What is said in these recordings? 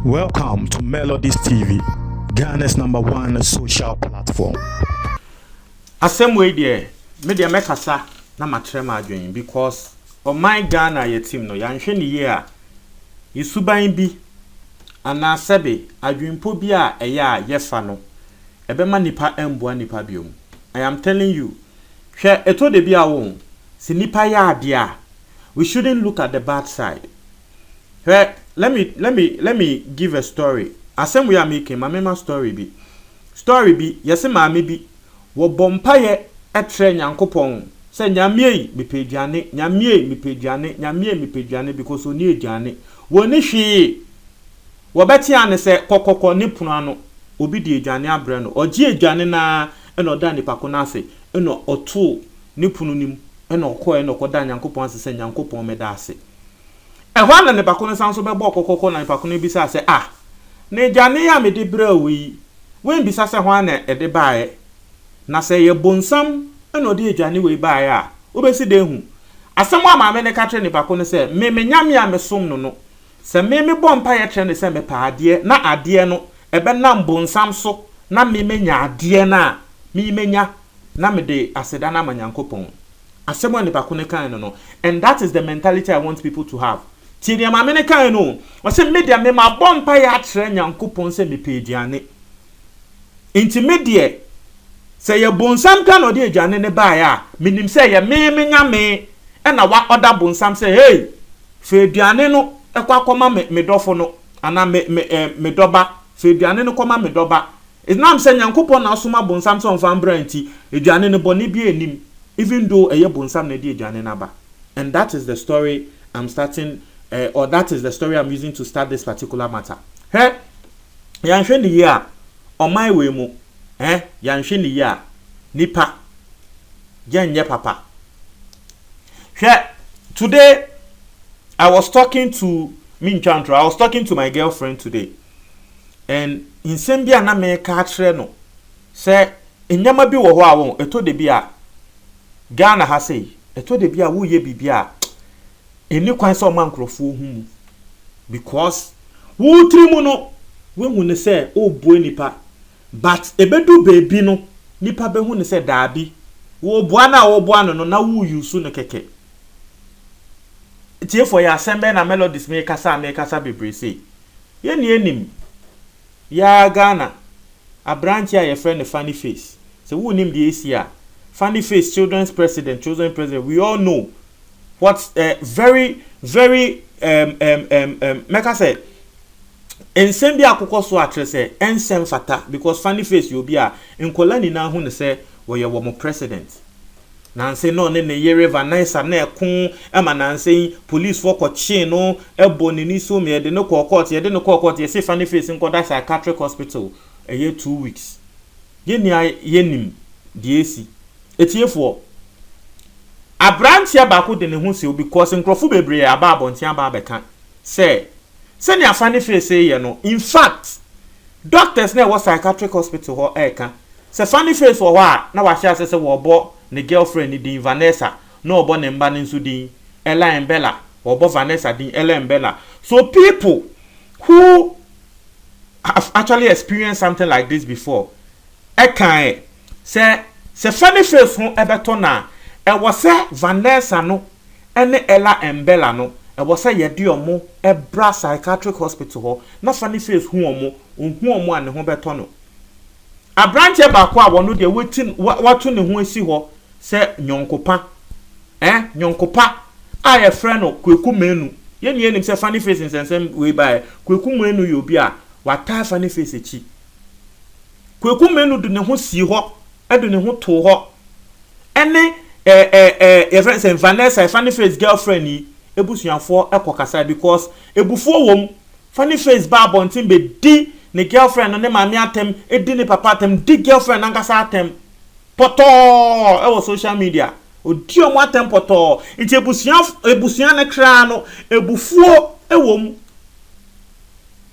Welcome to Melodies TV, Ghana's #1 social platform. Asem way there, media mekasa na matrema adwen because on my Ghana ye team no yanhwe ne ye a yesuban bi ana sebe adwenpo bi a eye a yefa no ebema nipa emboa nipa biom. I am telling you, hwe eto de bi a won si nipa ya ade a we shouldn't look at the bad side. Let me give a story. Asem we are making my mema story bi yesi maame bi wo bompaye etre nyankopon se nyamie mepeduane because oni eduane woni hwe wo beti ane se kokoko ne punu ano obi di eduane abre no ogie eduane na eno oda nipa ko na ase eno oto ne punu nim eno okọ eno koda nyankopon se nyankopon meda ase ehwa na nipa ko no sanso bebo kokoko na nipa ko no bi sa se na eduane ya me de bra wi wen bi sa se hwa na ede baaye na se ye bonsam eno de eduane we baaye a obesi de hu asem amaame ne ka tre nipa ko no se me nyame a mesom no se me bompa ye tre ne se me pa ade na ade no ebe na bonsam so na me nya ade na me nya na me de aseda na manyankopon asem nipa ko ne kan no and that is the mentality I want people to have. Tiri amaame ne kan no o se media me ma bompa ye atre nyankopon se me peduane intimidie se ye bonsam kan odi eduane ne baaye a minim se ye me nya me e na wa oda bonsam se hey fe eduane no ekwa koma me dofo no ana me doba fe eduane no koma me doba isnam se nyankopon na asoma bonsam so mfa mbranti eduane ne boni bi enim even though eye bonsam na di eduane na ba. And that is the story I'm starting or that is the story I'm using to start this particular matter. Yanhwe ne ye a on my way mu yanhwe ne ye a nipa yenye papa. Today I was talking to my girlfriend today, and in sembia na me ka kire no say enyama bi wo ho a won eto de bi a Ghana ha say eto de bi a wo ye bibia eni kwan so man krofo hu mu because wo trimu no we hu ne say o bua nipa but ebedu baby no nipa be hu ne say daabi wo bua no na wo yusu no keke tie for ya sembe na Melodies me kasa bebre say ye ni enim ya Ghana a branch ya friend Funny Face so wo nim the Asia Funny Face children president we all know what very make I say ensem bi akokọ so atre say ensem fata because Funny Face you be a enkola ni na hu ne say wo ye wo mo president nanse no ne yere Vanessa na ekun ema nanse police for kochi no ebo ni so me de no court ye say Funny Face nkoda psychiatric hospital 2 weeks ye ni yenim die esi etiefo abrantia ba ko de ne hu se because nkrofo bebre aba abontia aba beka say ni Funny Face say ye no in fact doctors na was psychiatric hospital ho eka say Funny Face wo a na wa hia say wo bo ne girlfriend ni din Vanessa no obo ne mba nso din Ella Mbella obo Vanessa din Ella Mbella. So people who have actually experienced something like this before ekan say Funny Face ho ebeto na e was say Vanessa no ene Ella Mbella no e was say yedi omo e bra psychiatric hospital ho na Funny Face hu omo ane ho beto no abranche ba kwa wono de wetin watu ne ho asi ho se nyonkopa nyonkopa aye friend no Kweku Menu ye ni enim se Funny Face insensem we by Kweku Menu yo bi a wata Funny Face echi Kweku Menu do ne ho si ho edo ne ho to ho ene friend say Vanessa Funny Face girlfriend ni ebusuafo ekokasa because ebufuo wom Funny Face ba bontin be di ne girlfriend no ne mami atem edi ne papa atem di girlfriend angasa atem poto social media odi omo atem poto nti ebusuan ne kra no ebufuo ewom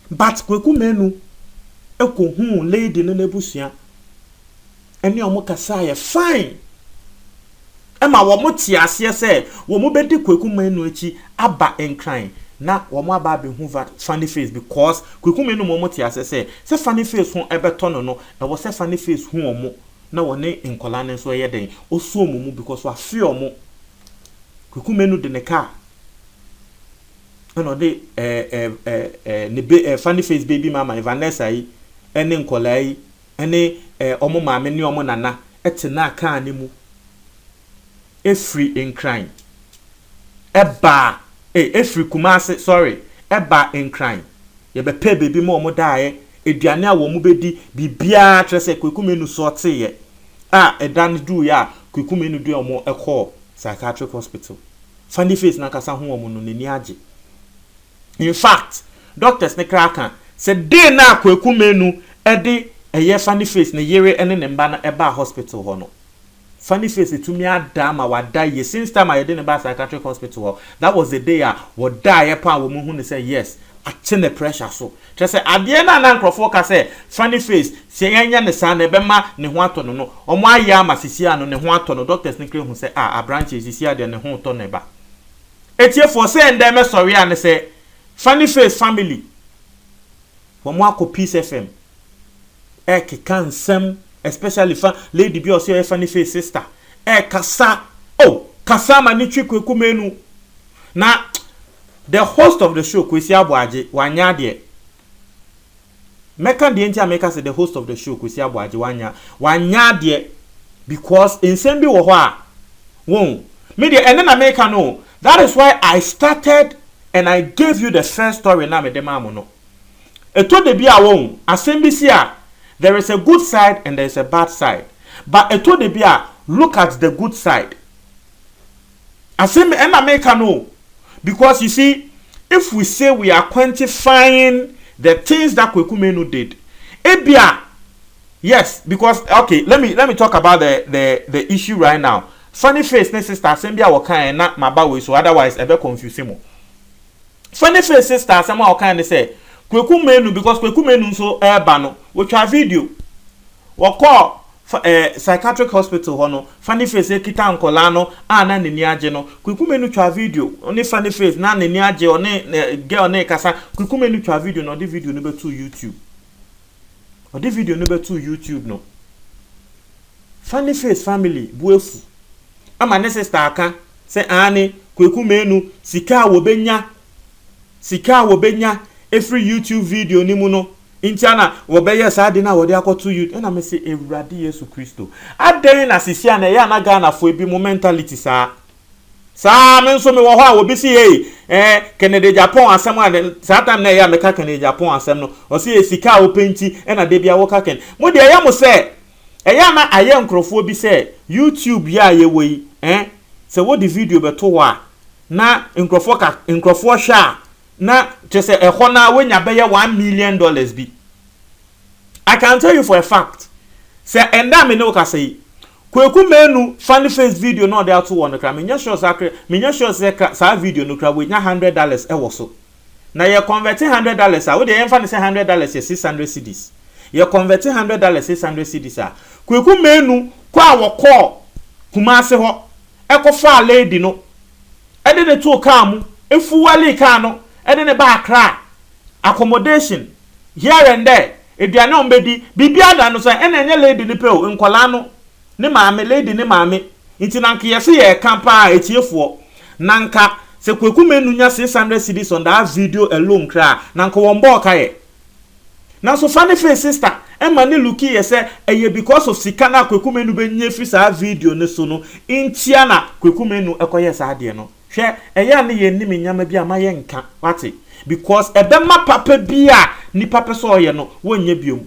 but Kweku Menu ekohu lady no nebusuan eni omo kasa ye fine ema wo mo ti ase se wo mo bedi Kweku Menu echi aba enkran na womo aba be hu funny face because Kwaku Menu mo ti ase say funny face ho ebeto no e wo say funny face hu omo na wone nkola ne so ye den osuo mu because wa fe omo Kwaku Menu de ne car no de ne funny face baby mama Vanessa yi ene nkola yi ene omo maame ne omo nana etena car ne mu efri enkran eba efri Kumase sorry eba enkran ye be pe baby mo omo daaye eduane a wo mu bedi bibia trese Kwaku Menu so teye edan du ya Kwaku Menu du omo ekọ psychiatric hospital funny face na kasa ho omo no nani age. In fact doctors ne kraka se dey na Kwaku Menu ede eye funny face ne yere ene ne mba na eba hospital ho no funny face etumi adama wa die since time I didn't buy psychiatric hospital. That was the day wo die pa wo mu hu ne say yes ache the pressure so just say ade na na nkrofo ka say funny face se yanya ne sa na be ma ne ho ato no no omo aya ma sisi ano ne ho ato no doctors ne kre hu say a branch sisi ade ne ho to ne ba etie for say ndem me sorry an say funny face family wo mo akọ Peace FM kansem especially lady bi oso funny face sister kasa kasa ma ni twi Kwaku Menu na the host of the show Kwesi Aboagye wanya de meka de ntia meka say the host of the show Kwesi Aboagye wanya de because insem bi wo ho a won me de ene na meka no. That is why I started and I gave you the first story na me de mamu no eto de bi a won asem bi si a there is a good side and there is a bad side. But eto de bia, look at the good side. I say me and America no. Because you see, if we say we are quantifying the things that Kwaku Menu did, ebia, yes, because okay, let me talk about the issue right now. Funny face ne sister sembia wokan na mabawe so otherwise ebe confuse mo. Funny face sister sembia wokan ne say Kwaku Menu because Kwaku Menu so eba no we twa video we call psychiatric hospital ho no funny face ekita nkola no na nani age no Kwaku Menu twa video oni funny face na nani age oni girl na kasa Kwaku Menu twa video no the video no be to YouTube or the video no be to YouTube no funny face family buefu ama ne sister aka say ani Kwaku Menu sika wo benya every YouTube video ni mu no intiana wo be yes ade na wo de akoto you na me say Ewurade Yesu Kristo aden na sisia na ya na Ghana fo ebi mo mentality sa me nso me wo ho a wo bi si Kennedy Japan asem a sa time na ya me ka Kennedy Japan asem no o si esika o penti na de bia wo ka ken mo de ya mo say ya na aye nkrofo bi say YouTube ya ye wo yi se wo di video be to wa na nkrofo sha na just a hona when you pay $1 million be. I can tell you for a fact. Say and that me no ka say Kwaku Menu funny face video no there to one kra me sure say sa video no kra we nya $100 e wo so. Na you convert $100 we dey say $100 is 600 cedis. You convert $100 600 cedis a Kwaku Menu kwa wo call Kumase ho e ko fa lady no e de to car mu e fuwali car no edene ba Accra accommodation here and there eduane ombedi bibia da no so enenye lady ni pe o nkola no ne maame lady ne maame nti nanka yese ye kampa etiefo nanka se Kwaku Menu nya 600 cedis on that video alone kra nanka wombo kaye na so funny face sister Emma ni luki yese eye because of sikana Kwaku Menu be nye fi sa video ne so no ntia na Kwaku Menu ekoye sa ade no hwe eya ne ye nim nyama bi amaye nka wate because ebema papa bia ni papa so ye no wonye biom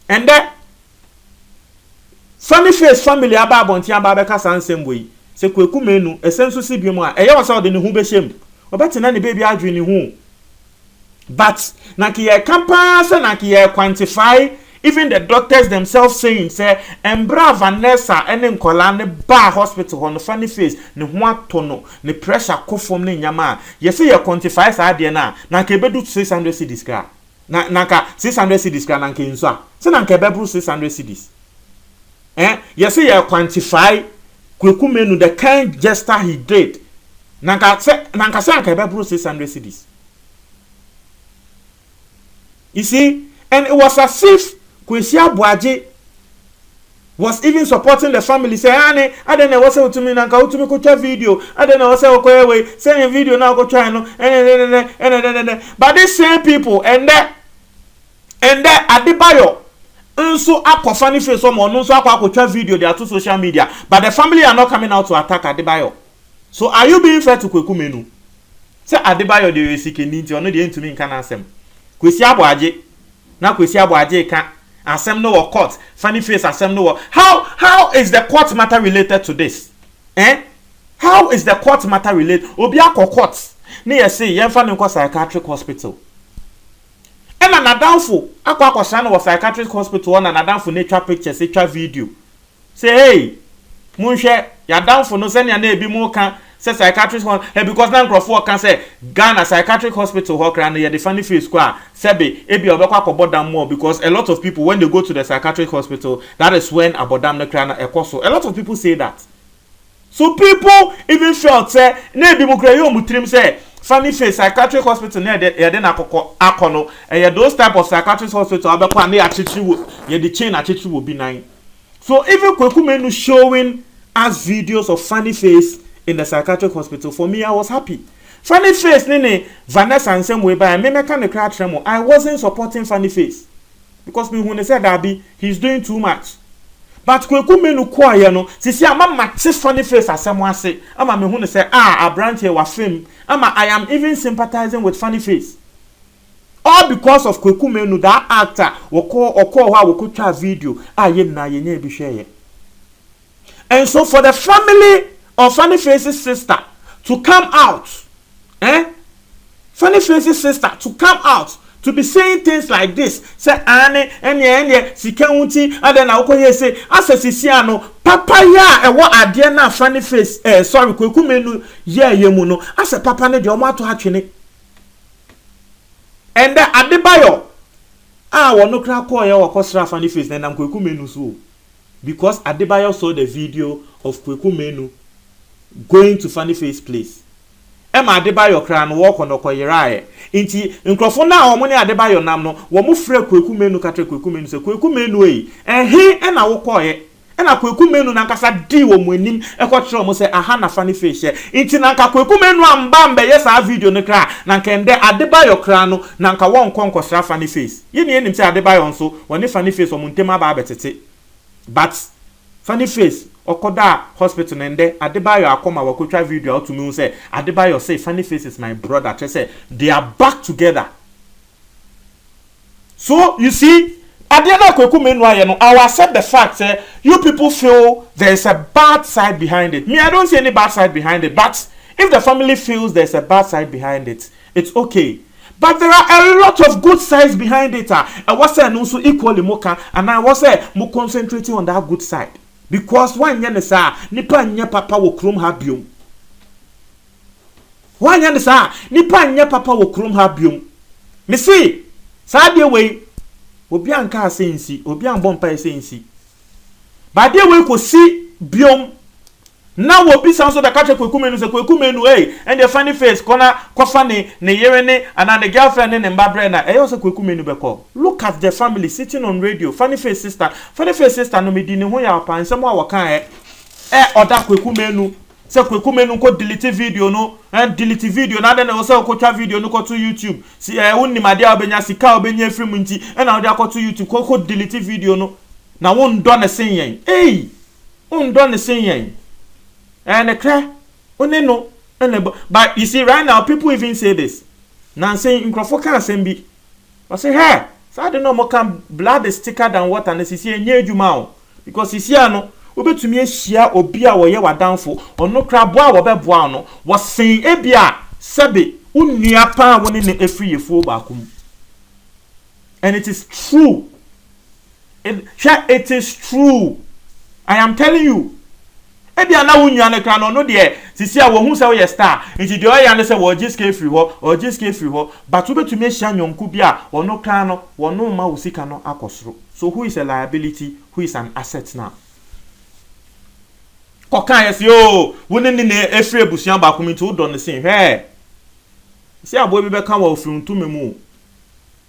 ende funny face family aba abonti aba be kasa nsem yi se Kwaku Menu esenso si biom a eye wasa de ne hu be hyem obeti na ne baby adwe ne hu but na ki ye kampa se na ki ye quantify even the doctors themselves saying say embra Vanessa ene nkola ne ba hospital on funny face ne ho atono ne pressure kofom ne nyama ye say ye quantify sa ade na ka ebedu 600 cedis ka na ka 600 cedis ka na ka nso a se na ka ebebru 600 cedis ye say ye quantify Kwaku Menu the kind gesture he did Nanka se anka ebebro 600 cedis. You see, and it was as if Kwesi Aboagye was even supporting the family. Say, "Ane, I don't know what's up to me. Nanka utumi kucha video. I don't know what's up to me. Send a video now go try no." But these same people and that Adebayo nso akọ funny face omo nso akọ video they are to social media, but the family are not coming out to attack Adebayo. So are you being fair to Kweku Menu? Say Adebayo dey seeking nti ono dey ntumi nka na asem. Kwesi Aboagye na Kwesi Aboagye ka asem no wo court, funny face asem no wo. How is the court matter related to this? How is the court matter related? Obi akọ court na ye say ye fa nko psychiatric hospital. And anadamfo akwa shana was psychiatric hospital and anadamfo nature pictures, nature video. Say, hey, munhwe ya damfo no send ya na ebi mu kan say psychiatric hospital because na nkrofo kan say Ghana psychiatric hospital ho kra na ye the funny face kwa sebe ebi obekwa akobodam more because a lot of people when they go to the psychiatric hospital that is when abodam na kra na ekoso. A lot of people say that. So people even felt say na ebi mu kra yo mutrim say funny face psychiatric hospital near the na akono and those type of psychiatric hospital abekwa na achichiwo ye the chain achichiwo bi nine. So even Kweku Menu showing us videos of funny face in the psychiatric hospital, for me I was happy. Funny face nene Vanessa and same way by me can the crowd tremor. I wasn't supporting funny face because me when they said that he's doing too much. But Kweku Menu kwa no sisi ama match funny face as someone say ama me when they say a branch here wa film ama I am even sympathizing with funny face. All because of Kweku Menu, that actor woko try video ye na ye bi share. And so for the family of Funny Face's sister to come out, Funny Face's sister to come out to be saying things like this, say ane enye sika unti and then akoye say asesisia no papa ya ewo ade na Funny Face sorry Kweku Menu ye mu no ase papa ne de omo ato atwene. And the Adebayo wono kra call ya wakosra Funny Face na nam Kweku Menu so because Adebayo saw the video of Kweku Menu going to Funny Face place. Emma Adebayo kra no walk on okoyerae nti nkrofo na omo ne Adebayo nam no wo mo frɛ Kweku Menu katre Kweku Menu se Kweku Menu e na wo koye na Kweku Menu na nkasa di wo mo anim ekwotre mo se aha na Funny Face nti na nka Kweku Menu amba mbe yesa video ne kra na nkende Adebayo kra no na nka won konkosra Funny Face yeni enim se Adebayo nso woni Funny Face omo ntema ba betete but Funny Face okoda hospital nende Adebayo akoma wakotwa video out to me say Adebayo say Funny Face is my brother. They say they are back together. So you see Adiana Kweku Menu I will accept the fact you people feel there is a bad side behind it. Me, I don't see any bad side behind it. But if the family feels there's a bad side behind it, it's okay. But there are a lot of good sides behind it. I was saying also equally moka, and I was more concentrating on that good side. Because one yen is nipa nye papa wo krum ha biom. One yen is nipa nye papa wo krum ha biom. Me see, sa de way obi anka asensi obi anbɔ mpa asensi ba de we ko si biom na wo bi san so da kache Kweku Menu se Kweku Menu and the Funny Face kona kofa ne yere ne ana ne girlfriend ne mbabre na so Kweku Menu beko. Look at the family sitting on radio. Funny Face sister no me di ne ho ya pa nsem a wokan oda Kweku Menu se Kweku Menu ko delete video no delete video na den so ko twa video no ko to YouTube si wonni made obenya sika obenya free nti na odi akoto YouTube ko delete video no na won do na senyen won do na senyen and cry oneno but you see right now people even say this now saying nkrofo kan sembi I say hey so I don't know more can blood is thicker than water and sisi enye adwuma o because sisi ano obetumi ehia obi a woye wadanfo ono krabo a wo beboa no wo sen ebia sebe unua pa woni ne efri yefuo baakum. And it is true. It is true. I am telling you. Ebia na unua ne kra no de sisi a wo hu se wo ye star nti de o ya ne se wo jiske efri ho but obetumi ehia nyonku bi a ono kra no wono ma usika no akosoro. So who is a liability, who is an asset now? kokan yes yo woni ni na efre busuan ba komiti wo don sin he see abo bi be kan wa ofiruntu memu.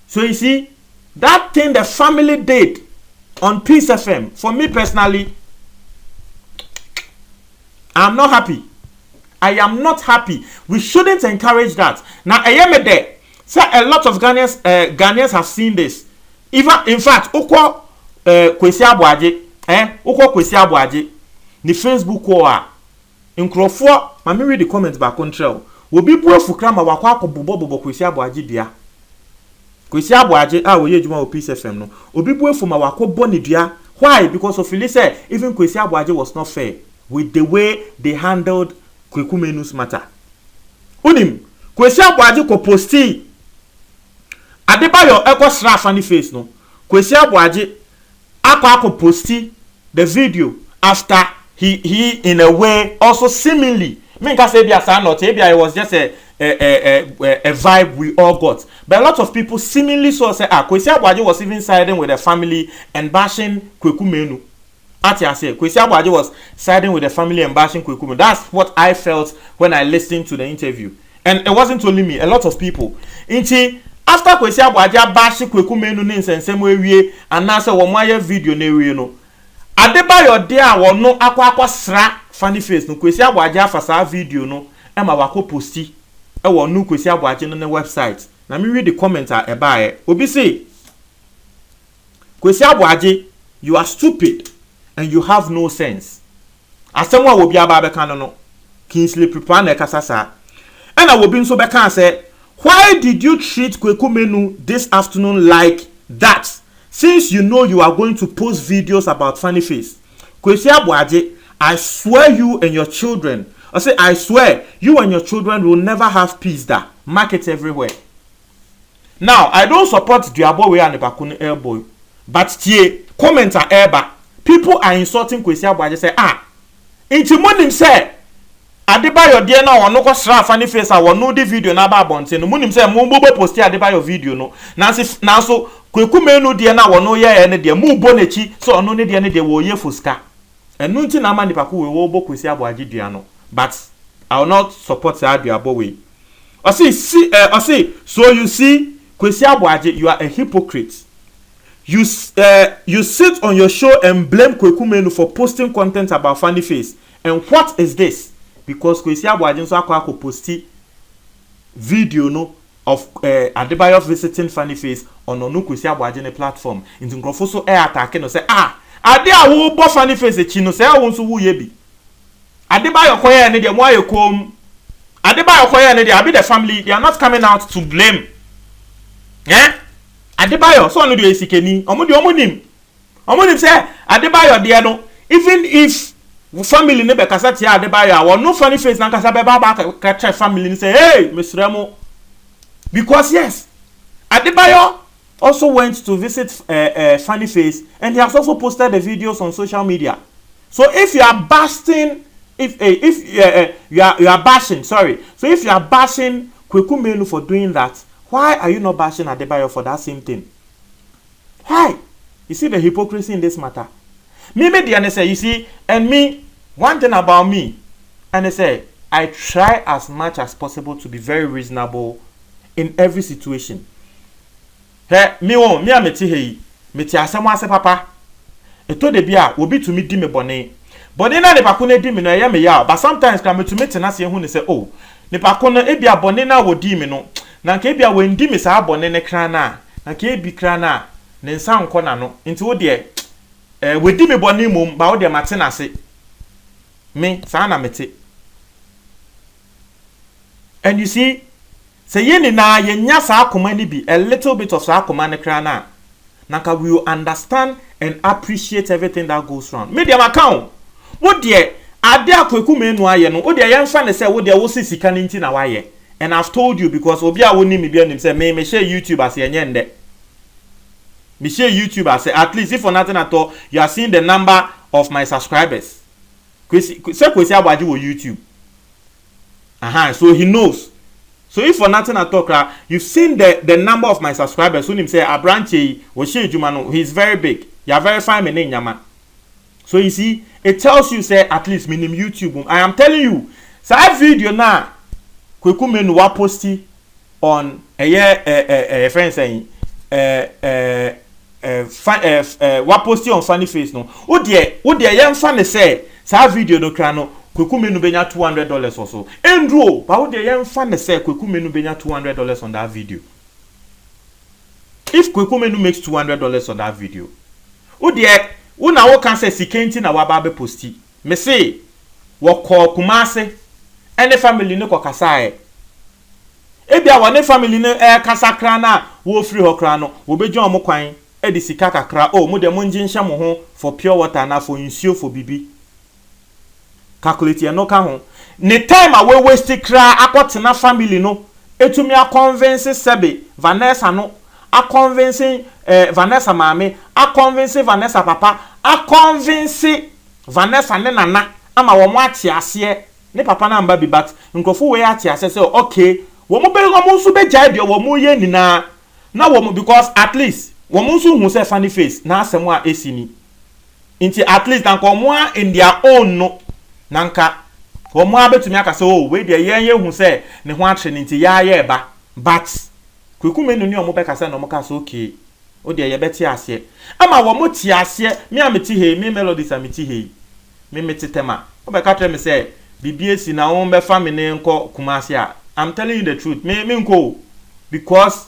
So you see that thing the family did on Peace FM, for me personally, I'm not happy. I am not happy. We shouldn't encourage that. Now, I am there. So a lot of Ghanaians have seen this. Even in fact, uko Kwesi Abuaje, uko Kwesi Abuaje, ni Facebook wa nkrofo. Mami read the comments back on trail. Obi bua fukra ma wakwa bobo Kwesi Abuaje dia. Kwesi Abuaje a we ejuma o Peace FM no. Obi bua fu ma wakwa boni dia. Why? Because of Philly said even Kwesi Abuaje was not fair with the way they handled Kweku Menu's matter. Unim Kwesi Abuaje ko posti Adebayo eko sra funny face no. Kwesi Abuaje ako posti the video after he in a way also seemingly me can say bia not maybe it was just a vibe we all got, but a lot of people seemingly saw say Kwesi Abuaje was even siding with the family and bashing Kweku Menu. Ati I say Kwesi Abuaje was siding with the family and bashing Kweku Menu. That's what I felt when I listened to the interview, and it wasn't only me, a lot of people. After Kwesi Abuaje bashing Kweku Menu ni nsensem ewie anase wo moye video na ewie no, Adebayo dia wo no akwa sra funny face no. Kwesi Abuaje afasa video no e ma wako posti e wo no Kwesi Abuaje no na website. Na me read the comment a eba obi say Kwesi Abuaje, you are stupid and you have no sense. Asemwa wo bia ba be kan no Kingsley prepare na kasasa. E na wo bi nso be kan say, why did you treat Kweku Menu this afternoon like that? Since you know you are going to post videos about funny face. Kwesi Abuaje, I swear you and your children, I swear you and your children will never have peace there. Market everywhere. Now, I don't support Diabo we and Bakune Airboy, but tie commenter Airba. People are insulting Kwesi Abuaje say, inti monim say Adebayo die na wono ko sra funny face a wono di video na ba bonte no munim say mo bobo post Adebayo video no na so Kweku Menu die na wono ye ne de mu bo nechi so ono ne de wo ye fuska enu nti na ma nipa ko we wo bo Kwesi Abuaje dua no, but I will not support Aduabo we. So you see Kwesi Abuaje, you are a hypocrite. You sit on your show and blame Kweku Menu for posting content about funny face. And what is this? Because Kwesi Abuaje so akwa posti video no of Adebayo visiting funny face on onu Kwesi Abuaje ne platform. Into nkrofo so attack no say ade a wo bo funny face echi no say wo nso wo ye bi. Adebayo koye ne de mo ayekom. Adebayo koye ne de abi the family, they are not coming out to blame. Adebayo so no de esikeni. Omonim say Adebayo de no, even if family ne be kasa tia Adebayo a no funny face na kasa be ba ka family ni say hey Mr. Because yes, Adebayo also went to visit funny face and he has also posted the videos on social media. So if you are bashing you are bashing Kweku Menu for doing that, why are you not bashing Adebayo for that same thing? Why? You see the hypocrisy in this matter. You see, and me, one thing about me, and they say, I try as much as possible to be very reasonable in every situation. Hey, me asema papa. Eto de bia, obi to me di me bone. Bone na ne pako na di me no ya me ya, but sometimes come to me tenase hu ne say, oh, ne pako na e bia bone na wo di me no. Na nka e bia we ndi me sa bone ne kra na. Na nka e bi kra na, ne nsa nko na no. Nti wo de we di me bone mum, ba wo de mate na se. Me sa na mete. And you see, say ye na ye nya sa akoma ni bi, a little bit of sa akoma ne kra na. Nanka we will understand and appreciate everything that goes wrong. Medium account. What dear, ade Kweku Menu aye no. What dear yamfa ne say what dear wo sika nti na waye. And I've told you because obi a woni me bia nim say me share YouTube as yenye nde. Me share YouTube as at least if for nothing at all, you are seeing the number of my subscribers. Kwesi Abuaje wo YouTube. So he knows. So if for nothing at all, you've seen the number of my subscribers. When him say Abranche, he's very big. You are very fine in Nyama. So you see, it tells you say at least minimum YouTube. I am telling you, so that video now, Kweku Menu wa posti on friend saying wa posti on Funny Face no. Wo de yem fan say sa video no kra no Kweku Menu benya $200 or so. Endro, but wo de yem fan say Kweku Menu benya $200 on that video. If Kweku Menu makes $200 on that video, wo na wo kan say sikenti na wa ba be posti. Me say wo call Kumase any family no kokasa ebia wane family no kasa kra na wo free ho kra no wo bejo mo kwan e di sika kakra o mo de mo ngi nhya mo ho for pure water na for nsuo for bibi calculate e no ka ho ne time a we waste kra akotena family no etumi a convince sebe Vanessa no a convince Vanessa mame a convince Vanessa papa a convince Vanessa ne nana ama wo mo ate ase ne papa na mba bi but nkofo we ate ase say okay wo mo nso be jai de wo mo ye nina na wo mo because at least wo mo nso hu say Funny Face na asem a esini nti at least anko mo in their own no nanka wo mo abetumi aka say oh we de ye hu say ne ho atre nti ya ye ba but Kweku Menu ni o mo be ka say no mo ka say okay o de ye beti ase ama wo mo ti ase me ameti he me melodies ameti he me metitema o be ka tell me say BBS na won be family nko Kumase a I'm telling you the truth me nko because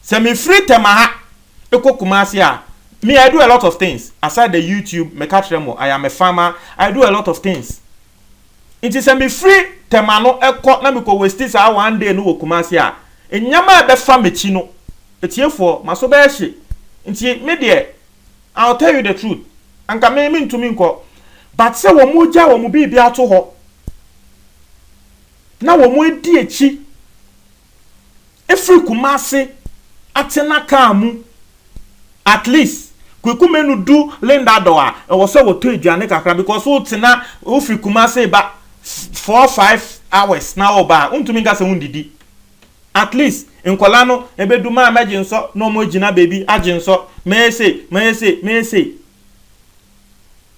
se me free tema ha eko Kumase a me I do a lot of things aside the YouTube me catch them I am a farmer I do a lot of things it is me free tema no eko na me ko waste sa one day no wo Kumase a enyama be family no etiefo maso be hye nti me de I'll tell you the truth anka me ntumi nko but se wo mu ja wo mu bi ato ho na wo mu edi echi efri Kumase atena ka mu at least Kweku Menu do Linda Doa e wo se wo to eduane kakra because wo tena ofri Kumase ba 4-5 hours na wo ba untumi nga se hundidi at least nkola no ebedu ma emergency no mo gina baby agenso me say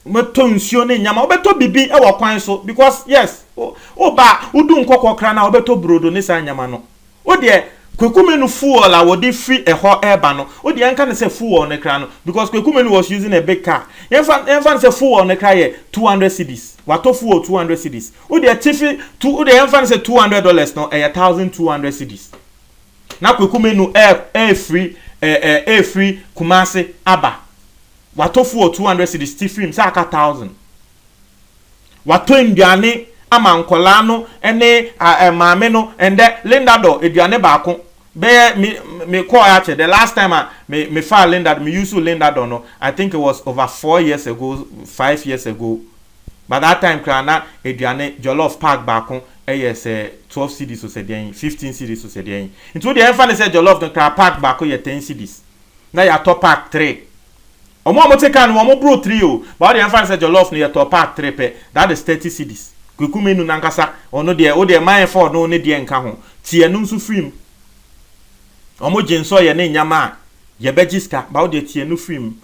meto nsuo ne nyama obeto bibi e wo kwan so because yes o ba udu nkokọ kra na obeto brodo ne sa nyama no o de Kweku Menu fuel a wo de free e ho eba no o de enka ne se fuel ne kra no because Kweku Menu was using a big car enfa se fuel ne kra ye 200 cedis wato fuel 200 cedis o de tifi o de enfa se $200 no e 1200 cedis na Kweku Menu free Kumase aba wato fuel 200 cedis tifim sa aka 1000 wato indiane ama nkola no ene maame no ende Linda do eduane baako be me call ya the last time me file Linda me use Linda do no I think it was over 4 years ago 5 years ago by that time krana eduane jollof pack baako yes 12 cedis so se den 15 cedis so se den into the enfane say jollof no pack baako ye 10 cedis na ya top pack 3 omo take an omo bro 3 o but the enfane say jollof no ye top pack 3 pe that is 30 cedis Kweku Menu nankasa ono de o de man for no ne de nka ho tie no nso film omo jinso ye ne nyama ye begiska ba o de tie no film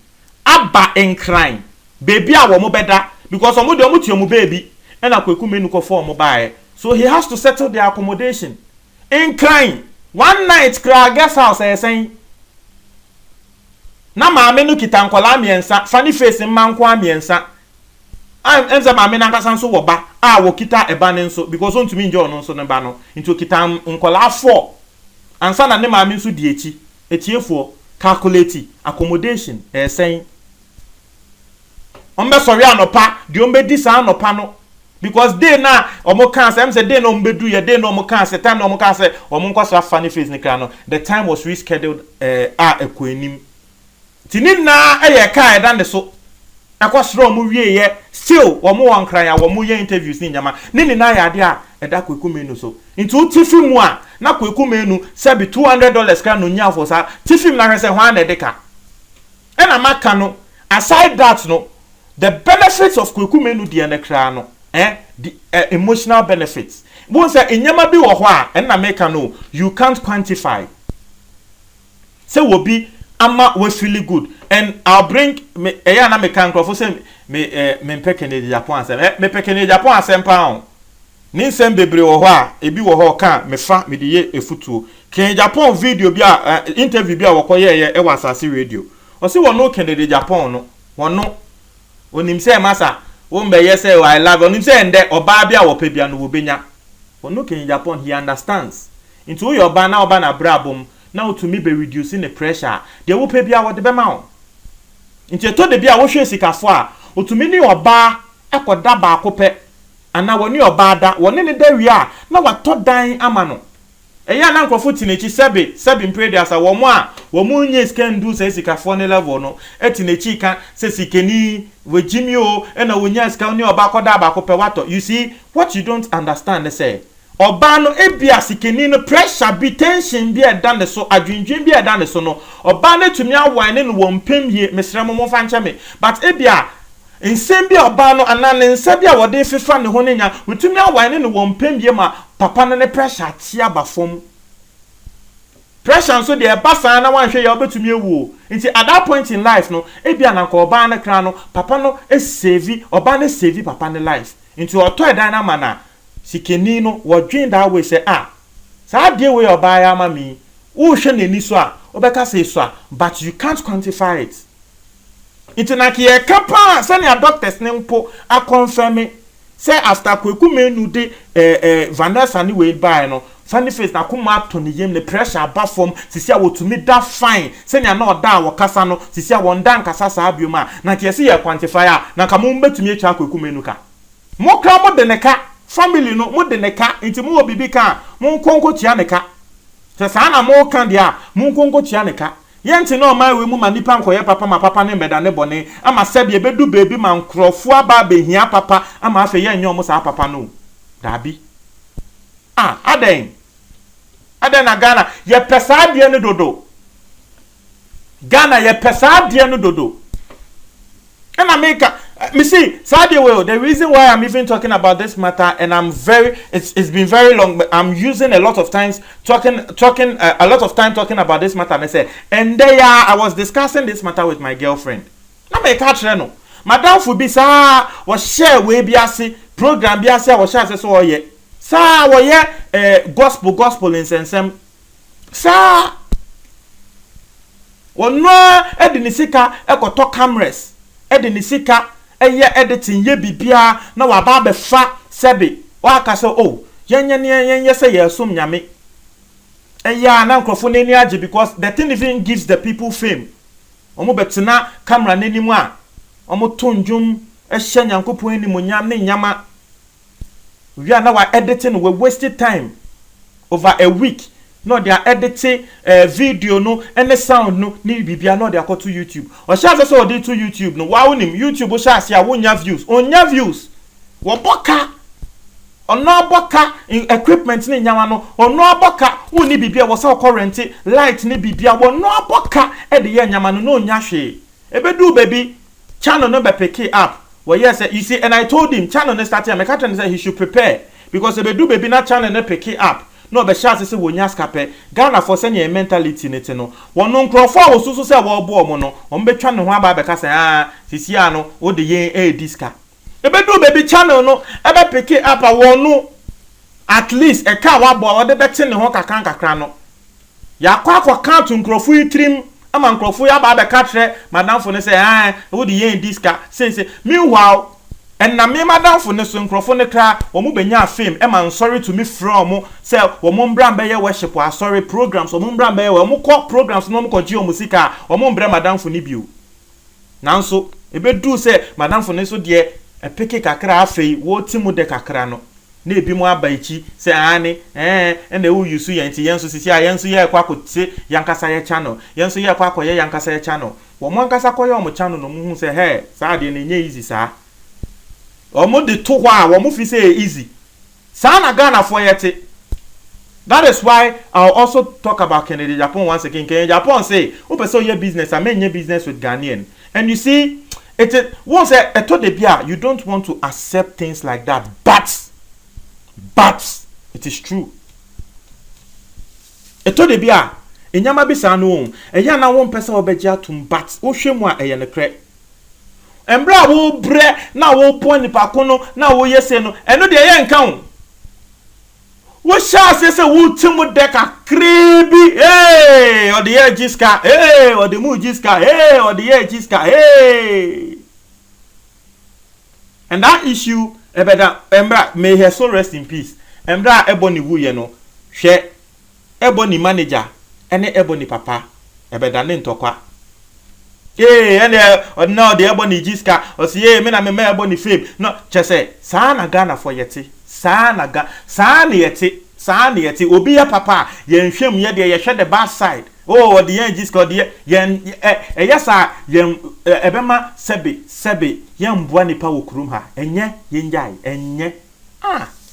aba enkran baby a wo mo beda because omo de omo tie omo baby and Kweku Menu ko for omo bae so he has to settle the accommodation enkran one night cry guest house saying na maame no kita nkola miensa Funny Face mmanko amiensa enza maame nankasa nso wo ba a wo kita eba ne nso because on to me enjoy no nso ne ba no into kita nkola 4 ansa na ne maame nso di echi etiefo calculate accommodation saying ombe sorry anopa di ombe di sa anopa no because they na omo kan say say they no ombe du ye they no omo kan say time no omo kan say omo nkwasa Funny Face ne kra no the time was rescheduled ekwanim tinin na eye kai dan de so akosro mu wie ye still wo mo wan kran ya wo mo ye interviews ni nyama ni na ya de a eda Kweku Menu so into tifim mu a na Kweku Menu say be $200 kan no nya for sa tifim na hwese hwan na deka e na maka no aside that no the benefits of Kweku Menu de na kra no the emotional benefits won say enyama bi wo ho a na make no you can't quantify say wo bi ama we feel good. And I'll bring me eya na me kan crofo say me peke ne Japan asem me peke ne Japan asem pa ni nsem bebre wo ho a ebi wo ho ka me fa me de ye efutuo ken Japan video bi a interview bi a wo koye e wasase radio o se wono ken de Japan no wono onim say masa wo mbe ye say I love onim say nde oba bi a wo pa bia no wo benya wono ken Japan he understands into your ba na oba na brabom now to me be reducing the pressure de wo pa bia wo de be ma wo into to de bia wo hwe sikafo a otumi ni oba ekoda ba akopɛ ana woni oba da woni ne da wi a na wato dan ama no eya na nkrofo tinechi sebe mpred asa wo mo a wo mu nye scan do say sikafo ne level no etinechi ka say sikeni wejimi o na wonya ska ni oba akoda ba akopɛ wato you see what you don't understand say oba no ebia sikeni no pressure bi tension bi eda ne so adwendwen bi eda ne so no oba na tumi awan ne no wo mpem ye mesramo mo fa nche me but ebia nsem bi oba no anane nsa bi a wode fefa ne ho nya wetumi awan ne no wo mpem ye ma papa no ne pressure tia bafom pressure so de eba san na wanhwe ye obetumi ewu nti at that point in life no ebia na ko oba na kra no papa no save oba na save papa ne life nti oto edan na mana sikeni no wodwen da we say sa de we oba ya ma mi wo hwe nani so a obeka say so a but you can't quantify it intinaki e kapa senior doctors ne mpo a confirm say after kweku menu de Vanessa ni we buy no funny face na kuma to ne yem ne pressure ba form sisi a wotumi da fine senior na oda wo kasa no sisi a wonda nkasa sa abioma na ke se ye quantify na ka mo betumi echa kweku menu ka mo kra mo de ne ka family no mo de ne ka nti mo obibi ka mo nkonko tia ne ka se sa na mo kan dia mo nkonko tia ne ka yenti no ma we mu manipa nkoye papa ma papa ne meda ne bone ama sebi ebedu baby ma nkrofo aba behia papa ama afa ye nyom sa papa no dabi aden na Ghana ye pesa de ne dodo Ghana ye pesa de ne dodo and America me see Sadia well the reason why I'm even talking about this matter and I'm very it's been very long but I'm using a lot of times talking a lot of time talking about this matter and I said and there I was discussing this matter with my girlfriend na me catch no madam fu bi sa was share we biase program biase was share so oye sa wo ye gospel in sensem sa wono edinisika ekoto cameras edinisika eye editing ye bibia na waba be fa sebe waka say oh yenye say yesum nyame eya na nkrofo nani age because the thing even gives the people fame omo betina camera nani mu a omo tonjum ehye nyankopon animu nyam ne nyama we are now editing we wasted time over a week no they are editing video no and the sound no ni bibia no they are to YouTube o sha so dey to YouTube no wa wonim YouTube o sha sia wonya views wo boka ono boka equipment ni nyawa no ono boka woni bibia wo sa current light ni bibia wo no boka e de ye nyama no nya hwe ebedu baby channel no be pick up well yes you see and I told him channel no start me catch say he should prepare because ebedu baby na channel no pick up no be chance say wonya skape Ghana for send your mentality nete no wono nkrofo wo susu say wo bo omo no o mbetwa ne ho aba be ka say sisi ano wo de yen diska ebedu baby channel no ebe pick up a wono at least e ka wa bo wo de bete ne ho kakra no ya kwa count nkrofo itrim ama nkrofo ya ba be ka tre madam for ne say wo de yen diska say meanwhile and na me madam for ne so nkrofo ne kra wo mu benya fame e man sorry to me from say wo mu mbra mbe ye worship wa sorry programs wo mu mbra mbe ye wo mu call programs no mu ko ji o musika wo mu mbra madam for ne biu nanso ebedu say madam for ne so de e peke kakra afei wo timu de kakra no na ebi mu abaichi say ani na wo yusu ye nti yenso sisi a yenso ye kwa kote yankasa ye channel yenso ye kwa koye yankasa ye channel wo mu yankasa koye o mu channel no mu hu say he sa de na nye easy sa omo de to hwa omo fi say easy sa na Ghana for yete. That is why I'll also talk about Kennedy Japan once again. Kennedy Japan say person your business I mean your business with Ghanaian and you see it once I told the bia you don't want to accept things like that but it is true. I told the bia enyama bi sa no eya na wo mpesa obegya atum but wo hwemu a eye ne kre embra wo bre na wo po nipa ko no na wo yese no eno de ye nka ho wo sha se wo timu de ka krebi o de ye jiska o de mu jiska o de ye jiska and that issue ebeda embra may her soul rest in peace embra eboni wuye no hwe eboni manager ene eboni papa ebeda ne ntokwa ene no de eboni jiska o si me na me eboni fame no chese sa na Ghana for yeti sa na yeti obi ya papa ye nhwem ye de ye hwe the bad side o de ye jiska de ye yesa ye ebema sebe ye mbua nipa wo kurum ha enye ye njai enye